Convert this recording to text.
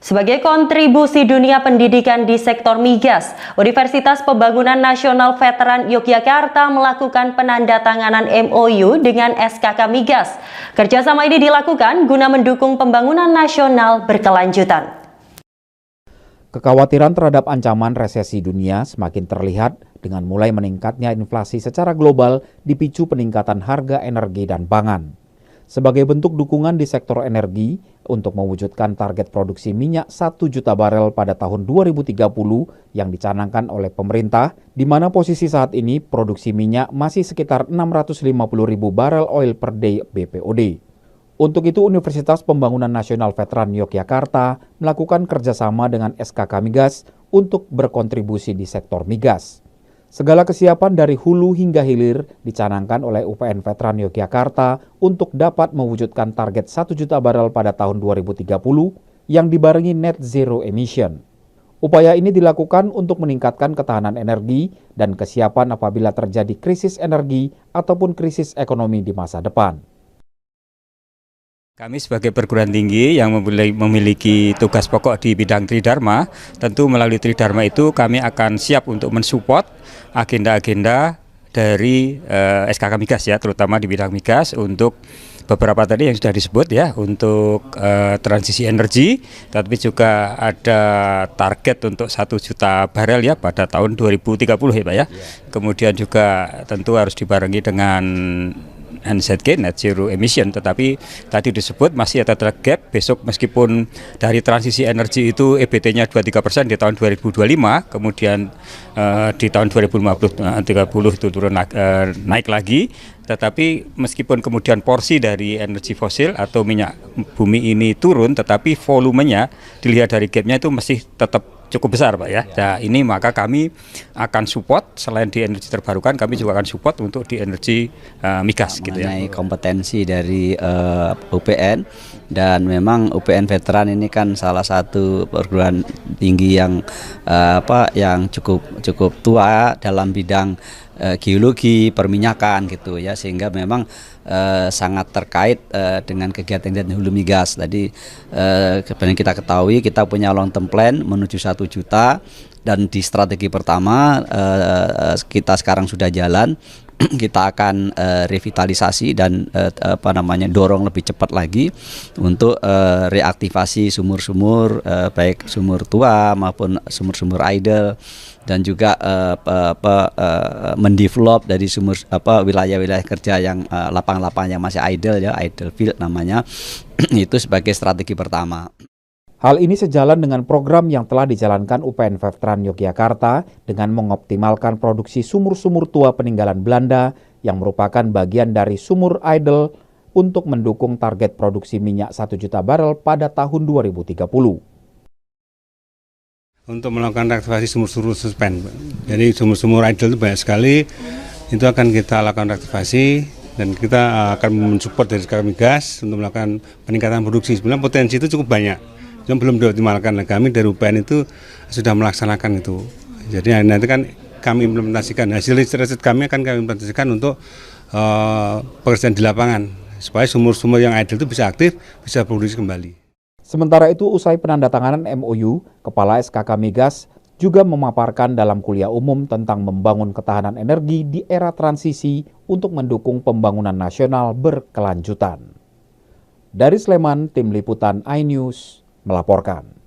Sebagai kontribusi dunia pendidikan di sektor migas, Universitas Pembangunan Nasional Veteran Yogyakarta melakukan penandatanganan MOU dengan SKK Migas. Kerjasama ini dilakukan guna mendukung pembangunan nasional berkelanjutan. Kekhawatiran terhadap ancaman resesi dunia semakin terlihat dengan mulai meningkatnya inflasi secara global dipicu peningkatan harga energi dan pangan. Sebagai bentuk dukungan di sektor energi untuk mewujudkan target produksi minyak 1 juta barel pada tahun 2030 yang dicanangkan oleh pemerintah, di mana posisi saat ini produksi minyak masih sekitar 650.000 barel oil per day BPOD. Untuk itu, Universitas Pembangunan Nasional Veteran Yogyakarta melakukan kerjasama dengan SKK Migas untuk berkontribusi di sektor migas. Segala kesiapan dari hulu hingga hilir dicanangkan oleh UPN Veteran Yogyakarta untuk dapat mewujudkan target 1 juta barel pada tahun 2030 yang dibarengi net zero emission. Upaya ini dilakukan untuk meningkatkan ketahanan energi dan kesiapan apabila terjadi krisis energi ataupun krisis ekonomi di masa depan. Kami sebagai perguruan tinggi yang memiliki tugas pokok di bidang Tridharma, tentu melalui Tridharma itu kami akan siap untuk mensupport agenda-agenda dari SKK Migas ya, terutama di bidang migas untuk beberapa tadi yang sudah disebut ya, untuk transisi energi, tapi juga ada target untuk 1 juta barel ya pada tahun 2030 ya Pak ya. Kemudian juga tentu harus dibarengi dengan NZK, net zero emission, tetapi tadi disebut masih ada gap besok meskipun dari transisi energi itu EBT-nya 23% di tahun 2025, kemudian di tahun 2030 itu turun naik lagi, tetapi meskipun kemudian porsi dari energi fosil atau minyak bumi ini turun, tetapi volumenya dilihat dari gapnya itu masih tetap cukup besar Pak ya. Nah ini maka kami akan support selain di energi terbarukan, kami juga akan support untuk di energi migas gitu ya. Kompetensi dari UPN, dan memang UPN Veteran ini kan salah satu perguruan tinggi yang yang cukup tua dalam bidang geologi, perminyakan gitu ya, sehingga memang sangat terkait dengan kegiatan hulu migas. Tadi sebenarnya kita ketahui kita punya long term plan menuju 1 juta, dan di strategi pertama kita sekarang sudah jalan. Kita akan revitalisasi dan dorong lebih cepat lagi untuk reaktivasi sumur-sumur, baik sumur tua maupun sumur-sumur idle, dan juga mendevelop dari sumur wilayah-wilayah kerja yang lapang-lapang yang masih idle ya, idle field namanya. Itu sebagai strategi pertama. Hal ini sejalan dengan program yang telah dijalankan UPN Veteran Yogyakarta dengan mengoptimalkan produksi sumur-sumur tua peninggalan Belanda yang merupakan bagian dari sumur idle untuk mendukung target produksi minyak 1 juta barel pada tahun 2030. Untuk melakukan reaktivasi sumur-sumur suspend, jadi sumur-sumur idle itu banyak sekali, itu akan kita lakukan reaktivasi dan kita akan mensupport dari SKK Migas untuk melakukan peningkatan produksi. Sebenarnya potensi itu cukup banyak, yang belum dioptimalkan. Kami dari UPN itu sudah melaksanakan itu. Jadi nanti kan kami implementasikan hasil riset kami akan kami implementasikan untuk pekerjaan di lapangan supaya sumur-sumur yang idle itu bisa aktif, bisa produksi kembali. Sementara itu, usai penandatanganan MOU, Kepala SKK Migas juga memaparkan dalam kuliah umum tentang membangun ketahanan energi di era transisi untuk mendukung pembangunan nasional berkelanjutan. Dari Sleman, Tim Liputan iNews melaporkan.